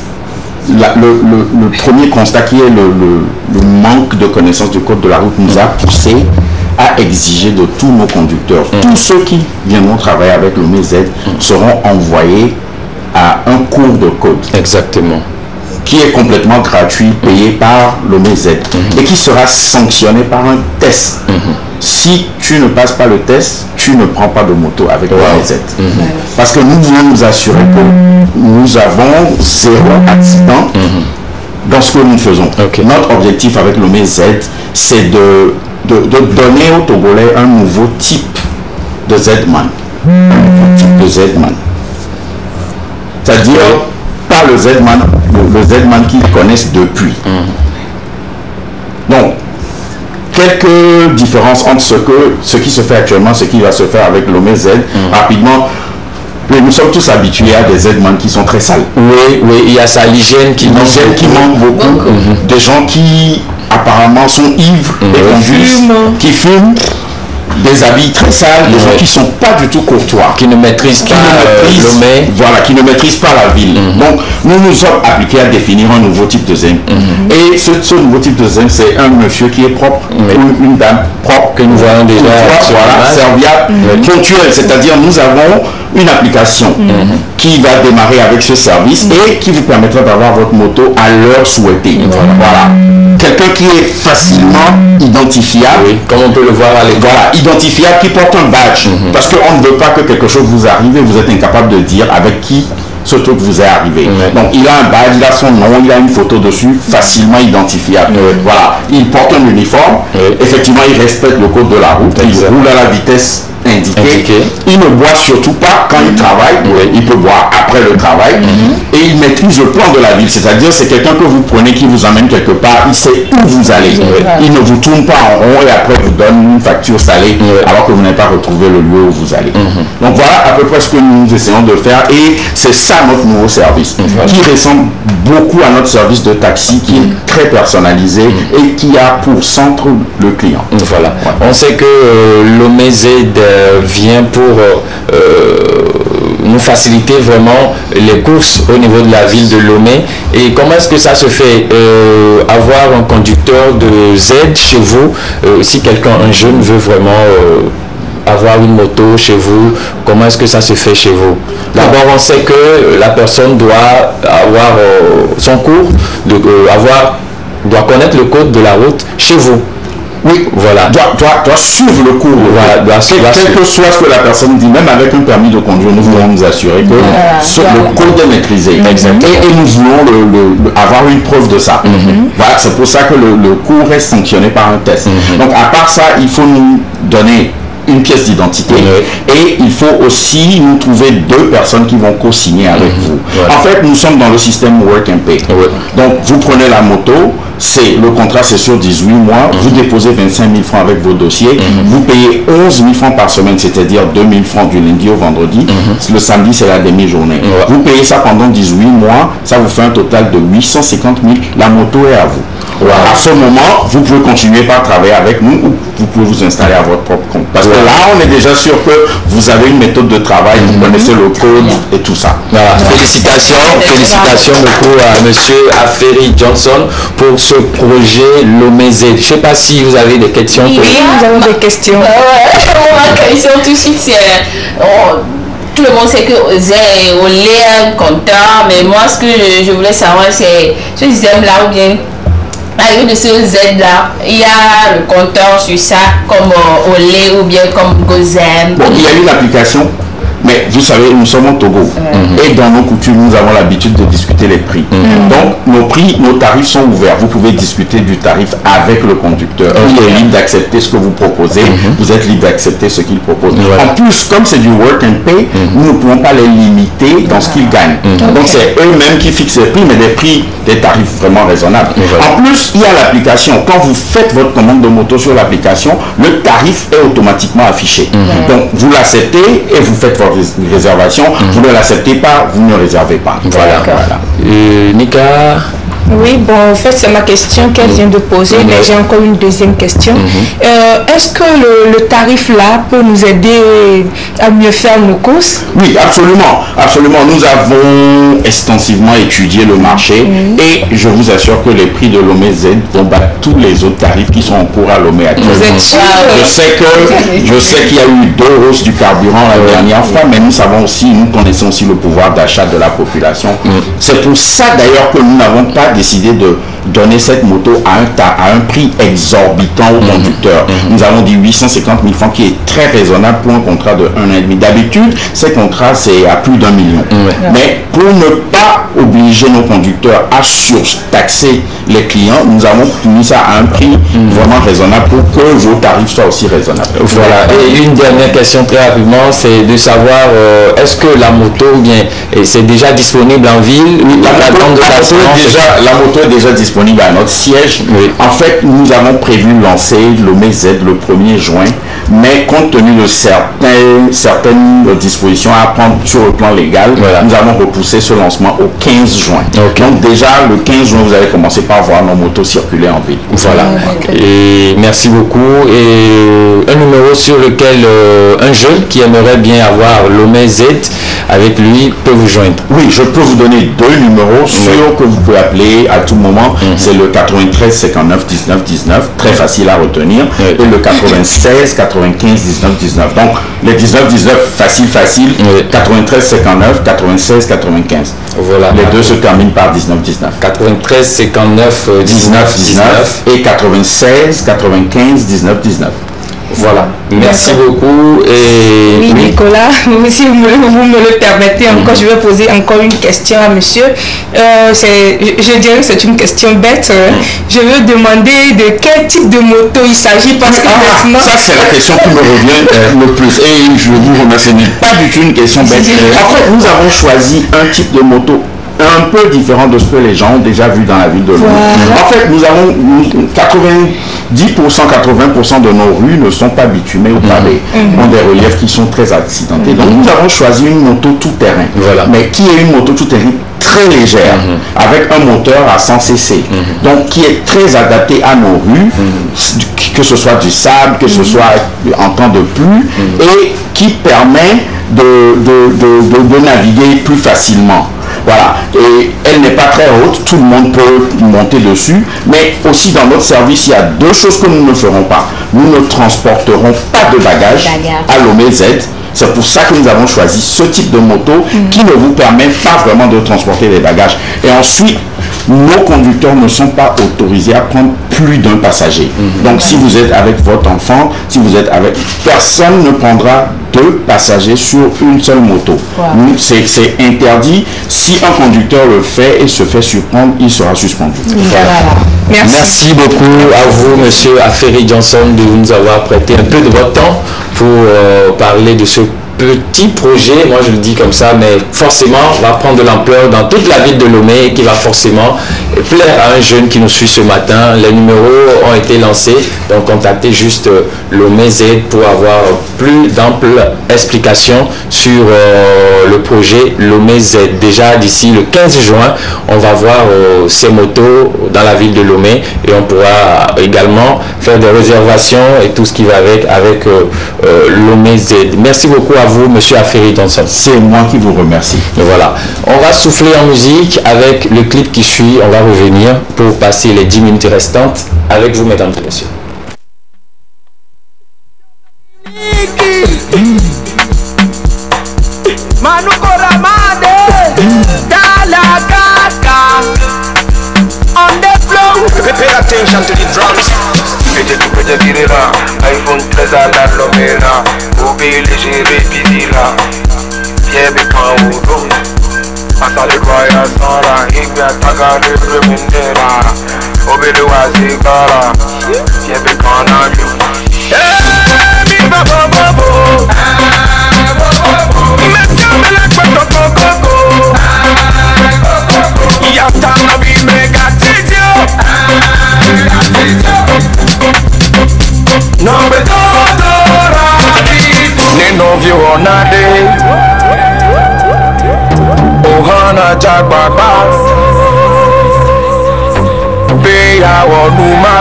le premier constat qui est le manque de connaissance du code de la route nous a poussé à exiger de tous nos conducteurs, tous ceux qui viendront travailler avec Lomé Z seront envoyés à un cours de code. Exactement. Qui est complètement gratuit, payé par Lomé Z et qui sera sanctionné par un test. Si tu ne passes pas le test, tu ne prends pas de moto avec Lomé Z. Parce que nous voulons nous assurer que nous avons 0 accident dans ce que nous faisons. Notre objectif avec Lomé Z, c'est de donner aux Togolais un nouveau type de Z-Man. C'est-à-dire pas le Z-Man qu'ils connaissent depuis. Donc, quelques différences entre ce qui se fait actuellement, ce qui va se faire avec Lomé Z. Rapidement, nous sommes tous habitués à des Z-Man qui sont très sales. Oui, il y a ça, l'hygiène qui manque beaucoup. Des gens qui apparemment sont ivres et conduisent, qui fument, des habits très sales, des gens qui ne sont pas du tout courtois, qui ne maîtrisent pas Lomé. Voilà, qui ne maîtrisent pas la ville. Donc nous nous sommes appliqués à définir un nouveau type de ZEM. Et ce nouveau type de ZEM, c'est un monsieur qui est propre, ou une dame propre, que nous voyons déjà, voilà, serviable, ponctuel. C'est-à-dire nous avons une application qui va démarrer avec ce service et qui vous permettra d'avoir votre moto à l'heure souhaitée. Voilà. Quelqu'un qui est facilement identifiable, comme on peut le voir à l'écran. Voilà, identifiable, qui porte un badge. Parce qu'on ne veut pas que quelque chose vous arrive et vous êtes incapable de dire avec qui ce truc vous est arrivé. Donc il a un badge, il a son nom, il a une photo dessus, facilement identifiable. Voilà, il porte un uniforme, effectivement il respecte le code de la route, il roule à la vitesse indiqué. Il ne boit surtout pas quand il travaille, il peut boire après le travail, et il maîtrise le plan de la ville, c'est-à-dire c'est quelqu'un que vous prenez qui vous emmène quelque part, il sait où vous allez. Il ne vous tourne pas en rond et après vous donne une facture salée alors que vous n'avez pas retrouvé le lieu où vous allez. Donc voilà à peu près ce que nous essayons de faire, et c'est ça notre nouveau service, qui ressemble beaucoup à notre service de taxi, qui est très personnalisé et qui a pour centre le client. Voilà. On sait que l'OMZ vient pour nous faciliter vraiment les courses au niveau de la ville de Lomé. Et comment est-ce que ça se fait, avoir un conducteur de Z chez vous, si quelqu'un, un jeune, veut vraiment avoir une moto chez vous, comment est-ce que ça se fait chez vous? D'abord, on sait que la personne doit avoir son cours, doit connaître le code de la route chez vous. Oui, voilà. Doit suivre le cours. Voilà, quel que soit ce que la personne dit, même avec un permis de conduire, nous voulons nous assurer que le code est maîtrisé. Et nous voulons avoir une preuve de ça. Voilà, c'est pour ça que le cours est sanctionné par un test. Donc, à part ça, il faut nous donner une pièce d'identité et il faut aussi nous trouver 2 personnes qui vont co-signer avec vous. En fait, nous sommes dans le système Work and Pay. Donc, vous prenez la moto, le contrat c'est sur 18 mois, vous déposez 25 000 francs avec vos dossiers, vous payez 11 000 francs par semaine, c'est-à-dire 2 000 francs du lundi au vendredi, le samedi c'est la demi-journée. Vous payez ça pendant 18 mois, ça vous fait un total de 850 000, la moto est à vous. À ce moment, vous pouvez continuer par travailler avec nous ou vous pouvez vous installer à votre propre compte. Parce que là, on est déjà sûr que vous avez une méthode de travail, vous connaissez le code et tout ça. Voilà. Félicitations beaucoup à monsieur Aferi Johnson pour ce projet Lomé Z. Je ne sais pas si vous avez des questions. Oui, nous avons des questions. Ma question tout de suite, c'est... tout le monde sait que on est un compteur, mais moi, ce que je voulais savoir, c'est ce système-là ou bien... Avec de ce Z là, il y a le compteur sur ça comme Olé ou bien comme Gozem. Bon, il y a une application, mais vous savez, nous sommes au Togo. Et dans nos coutumes, nous avons l'habitude de discuter les prix. Donc, nos tarifs sont ouverts. Vous pouvez discuter du tarif avec le conducteur. Il est libre d'accepter ce que vous proposez. Vous êtes libre d'accepter ce qu'il propose. En plus, comme c'est du work and pay, nous ne pouvons pas les limiter dans ce qu'ils gagnent. Donc, c'est eux-mêmes qui fixent les prix, mais des tarifs vraiment raisonnables. En plus, il y a l'application. Quand vous faites votre commande de moto sur l'application, le tarif est automatiquement affiché. Donc, vous l'acceptez et vous faites votre réservation. Vous ne l'acceptez pas, vous ne réservez pas. Voilà. Nika? Oui, bon, en fait, c'est ma question qu'elle vient de poser, mais j'ai encore une deuxième question. Est-ce que le tarif là peut nous aider à mieux faire nos courses? Oui, absolument. Absolument. Nous avons extensivement étudié le marché et je vous assure que les prix de Lomé Z vont battre tous les autres tarifs qui sont en cours à Lomé actuellement. Vous êtes sûr? Je sais qu'il y a eu 2 hausses du carburant la dernière fois, mais nous connaissons aussi le pouvoir d'achat de la population. C'est pour ça d'ailleurs que nous n'avons pas décidé de donner cette moto à un prix exorbitant au conducteur. Nous avons dit 850 000 francs, qui est très raisonnable pour un contrat de 1 an et demi. D'habitude, ces contrats, c'est à plus d'1 million. Mais pour ne pas obliger nos conducteurs à surtaxer les clients, nous avons mis ça à un prix vraiment raisonnable pour que vos tarifs soient aussi raisonnables. Voilà. Et une dernière question très rapidement, c'est de savoir est-ce que la moto, bien, c'est déjà disponible en ville? La moto est déjà disponible à notre siège. En fait, nous avons prévu lancer Lomé Z le 1er juin, mais compte tenu de certaines dispositions à prendre sur le plan légal, nous avons repoussé ce lancement au 15 juin. Donc déjà, le 15 juin, vous allez commencer par voir nos motos circuler en ville. Voilà. Et merci beaucoup. Et un numéro sur lequel un jeune qui aimerait bien avoir Lomé Z avec lui peut vous joindre? Oui, je peux vous donner 2 numéros sûrs que vous pouvez appeler à tout moment. C'est le 93 59 19 19, très facile à retenir, et le 96 95 19 19. Donc les 19 19 facile, 93 59 96 95. Voilà. Les 2 se terminent par 19 19. 93 59 19 19 et 96 95 19 19. Voilà, merci beaucoup. Et oui, Nicolas, si vous me le permettez, encore, je vais poser encore une question à monsieur. Je dirais que c'est une question bête. Je veux demander de quel type de moto il s'agit parce que maintenant... Ça, c'est la question qui me revient le plus. Et je vous remercie, ce n'est pas du tout une question bête. En fait, nous avons choisi un type de moto un peu différent de ce que les gens ont déjà vu dans la ville de Lomé. En fait, nous avons 80% de nos rues ne sont pas bitumées ou pavées, ont des reliefs qui sont très accidentés. Donc nous avons choisi une moto tout-terrain, mais qui est une moto tout-terrain très légère, avec un moteur à 100 cc, donc qui est très adapté à nos rues, que ce soit du sable, que ce soit en temps de pluie, et qui permet de naviguer plus facilement. Voilà, et elle n'est pas très haute, tout le monde peut monter dessus, mais aussi dans notre service, il y a deux choses que nous ne ferons pas. Nous ne transporterons pas de bagages à Lomé Z. C'est pour ça que nous avons choisi ce type de moto qui ne vous permet pas vraiment de transporter des bagages. Et ensuite, nos conducteurs ne sont pas autorisés à prendre plus d'un passager. Donc si vous êtes avec votre enfant, si vous êtes avec... Personne ne prendra 2 passagers sur une seule moto. C'est interdit. Si un conducteur le fait et se fait surprendre, il sera suspendu. Voilà. Merci beaucoup à vous, monsieur Aferi Johnson, de nous avoir prêté un peu de votre temps pour parler de ce petit projet, moi je le dis comme ça, mais forcément va prendre de l'ampleur dans toute la ville de Lomé et qui va forcément plaire à un jeune qui nous suit ce matin. Les numéros ont été lancés, donc contactez juste Lomé Z pour avoir plus d'amples explications sur le projet Lomé Z. Déjà d'ici le 15 juin, on va voir ces motos dans la ville de Lomé et on pourra également faire des réservations et tout ce qui va avec Lomé Z. Merci beaucoup à vous, monsieur Aferi Johnson. C'est moi qui vous remercie. Voilà. On va souffler en musique avec le clip qui suit. On va revenir pour passer les 10 minutes restantes avec vous, mesdames et messieurs. Pay attention to the drums. iPhone 13 à la Lomena. Obéir léger, répidila. Pierre Kaouro. Passa le roya Sara. Igna Taga le Remindera. Obéir le Wazigara. Pierre Kanalu. Eh, mi babo babo. Monsieur me la cuento coco. Yata na bi mega tidio. Non be todo rapido. Nino view onade. Ohana jagbagba. Beya wonuma.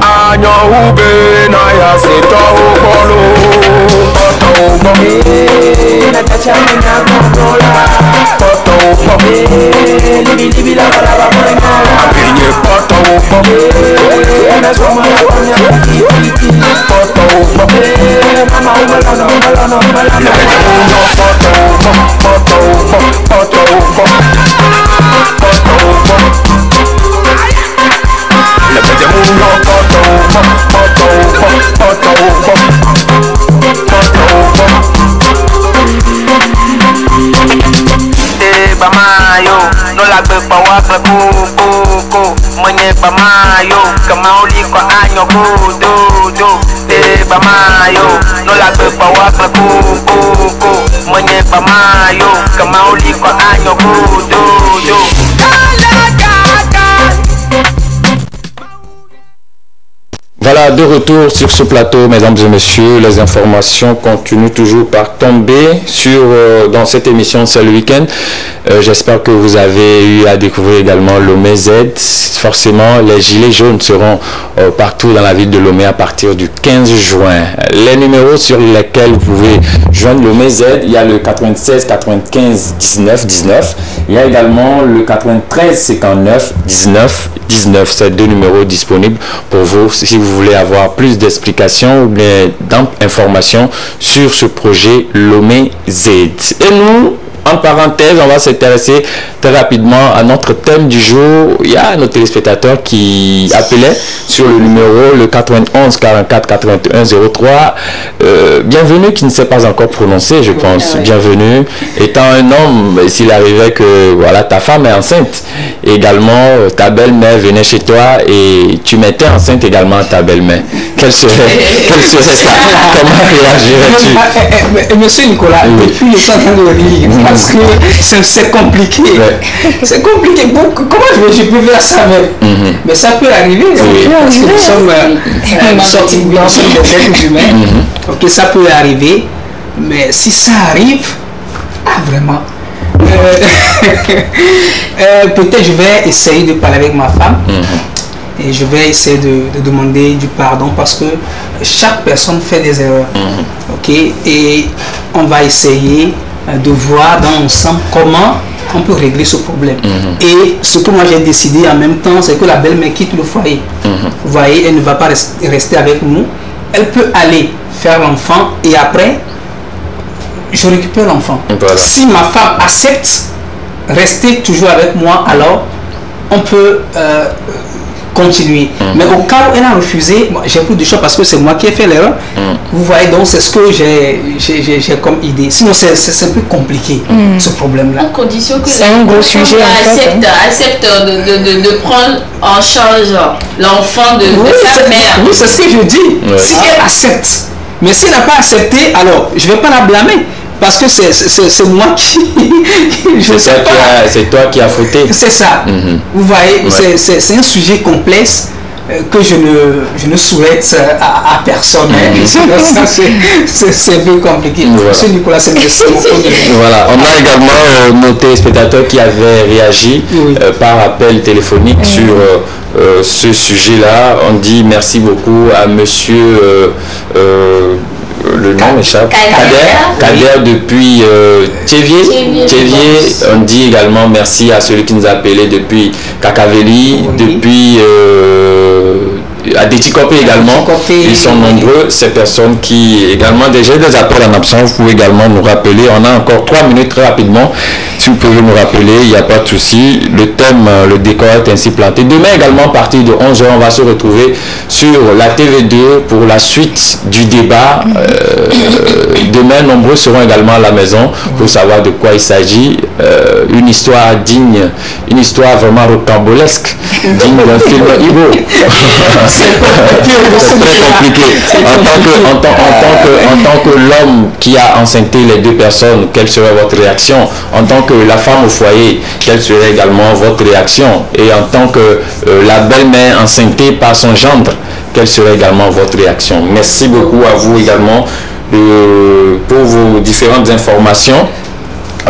Anyo ube na ya seto okolo. Oto ubo. Natacha na controla. Oto ubo. Libi la balaba morenga. Abenye poto ubo. Ana soma la konya kiki. Poto ubo. Mama umalano. Lebede uno poto ubo. Poto ubo. Poto ubo. Poto ubo. Lebede uno poto ubo. Poto ubo. Poto ubo. Poto ubo. Bamayo, no la gbe pa wa gbe ko monye bamayo, kama oli ko anyo do bamayo, no la gbe pa wa gbe ko monye bamayo, kama oli ko anyo do Voilà, de retour sur ce plateau, mesdames et messieurs. Les informations continuent toujours par tomber dans cette émission C'est le week-end. J'espère que vous avez eu à découvrir également Lomé Z. Forcément, les gilets jaunes seront partout dans la ville de Lomé à partir du 15 juin. Les numéros sur lesquels vous pouvez joindre Lomé Z, il y a le 96 95 19 19. Il y a également le 93 59 19 19. C'est 2 numéros disponibles pour vous si vous voulez voulez avoir plus d'explications ou bien d'informations sur ce projet Lomé Z. Et nous, en parenthèse, on va s'intéresser très rapidement à notre thème du jour. Il y a nos téléspectateurs qui appelaient sur le numéro le 91 44 81 03. Bienvenue qui ne s'est pas encore prononcé, je pense. Bienvenue. Étant un homme, s'il arrivait que voilà, ta femme est enceinte, et également ta belle-mère venait chez toi et tu mettais enceinte également ta belle-mère. Quel serait ça? Comment réagirais-tu? Monsieur Nicolas, depuis le temps de rire, parce que c'est compliqué. C'est compliqué. Bon, comment je peux faire ça même? Mais ça peut arriver. Parce que nous sommes des êtres humains. Ok, ça peut arriver. Mais si ça arrive, vraiment. Peut-être je vais essayer de parler avec ma femme. Et je vais essayer de demander du pardon parce que chaque personne fait des erreurs. Ok, et on va essayer de voir dans ensemble comment on peut régler ce problème. Et ce que moi j'ai décidé en même temps, c'est que la belle-mère quitte le foyer. Vous voyez, elle ne va pas rester avec nous. Elle peut aller faire l'enfant et après, je récupère l'enfant. Voilà. Si ma femme accepte rester toujours avec moi, alors on peut continuer. Mais au cas où elle a refusé, j'ai plus de choix parce que c'est moi qui ai fait l'erreur. Vous voyez, donc c'est ce que j'ai comme idée. Sinon c'est un peu compliqué ce problème-là. À condition que c'est un gros sujet. Accepte de prendre en charge l'enfant de sa mère. Oui, c'est ce que je dis. Si elle accepte. Mais si elle n'a pas accepté, alors je ne vais pas la blâmer. Parce que c'est moi qui... C'est toi qui as fauté. C'est ça. Vous voyez, c'est un sujet complexe que je ne souhaite à personne. C'est un peu compliqué. Monsieur Nicolas, c'est mon point de vue. Voilà, on a également nos téléspectateurs qui avaient réagi par appel téléphonique sur ce sujet-là. On dit merci beaucoup à monsieur... le nom m'échappe. Kader depuis Thévier. On dit également merci à celui qui nous a appelé depuis Kakaveli, depuis Adétikopé également. Ils sont nombreux, ces personnes qui également déjà des appels en absence. Vous pouvez également nous rappeler. On a encore 3 minutes très rapidement. Si vous pouvez nous rappeler, il n'y a pas de souci. Le thème, le décor est ainsi planté. Demain également, à partir de 11h, on va se retrouver sur la TV2 pour la suite du débat. Demain, nombreux seront également à la maison pour savoir de quoi il s'agit. Une histoire digne, une histoire vraiment rocambolesque, digne d'un film Ibo. C'est très compliqué. En tant que l'homme qui a enceinté les deux personnes, quelle serait votre réaction? En tant que la femme au foyer, quelle serait également votre réaction? Et en tant que la belle-mère enceintée par son gendre, quelle serait également votre réaction? Merci beaucoup à vous également pour vos différentes informations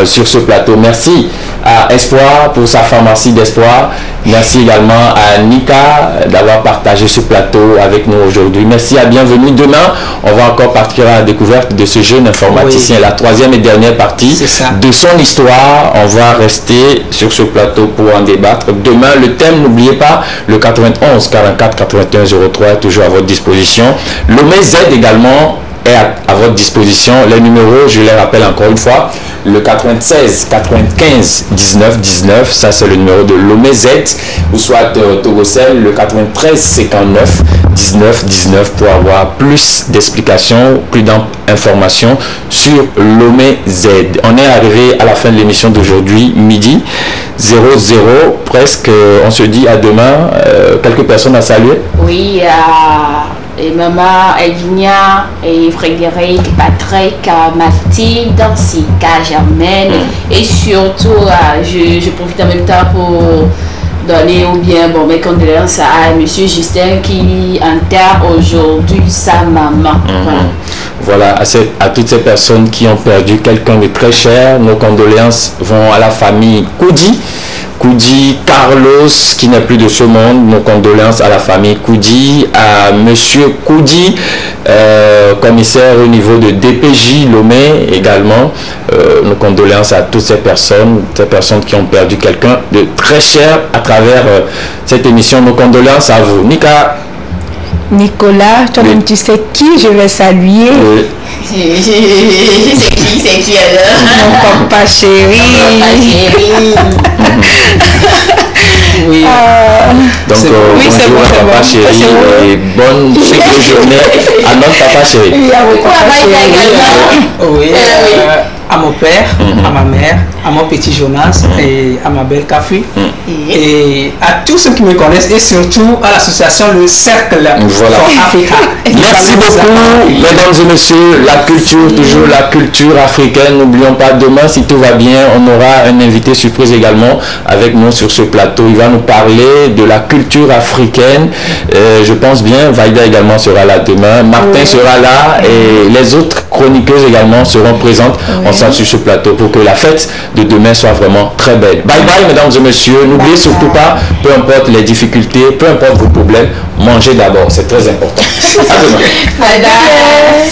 sur ce plateau. Merci à Espoir pour sa pharmacie d'espoir. Merci également à Nika d'avoir partagé ce plateau avec nous aujourd'hui. Merci à Bienvenue. Demain, on va encore partir à la découverte de ce jeune informaticien. La troisième et dernière partie de son histoire. On va rester sur ce plateau pour en débattre. Demain, le thème, n'oubliez pas, le 91 44 81 03 est toujours à votre disposition. Lomé Z également est à votre disposition. Les numéros, je les rappelle encore une fois, le 96 95 19 19, ça c'est le numéro de Lomé Z, ou soit Togocel, le 93 59 19 19 pour avoir plus d'explications, plus d'informations sur Lomé Z. On est arrivé à la fin de l'émission d'aujourd'hui, midi 00 presque. On se dit à demain. Quelques personnes à saluer. Oui, et maman Ednia et Frédéric, Patrick, Mathilde, Sika, Germaine, et surtout je profite en même temps pour donner mes condoléances à monsieur Justin qui enterre aujourd'hui sa maman. Voilà, à toutes ces personnes qui ont perdu quelqu'un de très cher, nos condoléances vont à la famille Koudi, Carlos qui n'est plus de ce monde, nos condoléances à la famille Koudi, à monsieur Koudi, commissaire au niveau de DPJ Lomé également. Nos condoléances à toutes ces personnes qui ont perdu quelqu'un de très cher à travers cette émission. Nos condoléances à vous. Nika. Nicolas, toi-même tu sais qui je vais saluer. C'est qui alors? Mon papa chéri. Oui. Donc, oui, bonjour bon, à papa chéri et bonne suite de journée à notre papa chéri. Oui, à mon père, à ma mère, à mon petit Jonas et à ma belle Café et à tous ceux qui me connaissent et surtout à l'association Le Cercle for Africa. Merci beaucoup, mesdames et messieurs. La culture, toujours la culture africaine. N'oublions pas, demain, si tout va bien, on aura un invité surprise également avec nous sur ce plateau. Il va nous parler de la culture africaine. Je pense bien, Vaïda également sera là demain. Martin sera là et les autres chroniqueuses également seront présentes ensemble sur ce plateau pour que la fête de demain soit vraiment très belle. Bye bye, mesdames et messieurs. N'oubliez surtout pas, peu importe les difficultés, peu importe vos problèmes, mangez d'abord. C'est très important. À demain. Bye bye.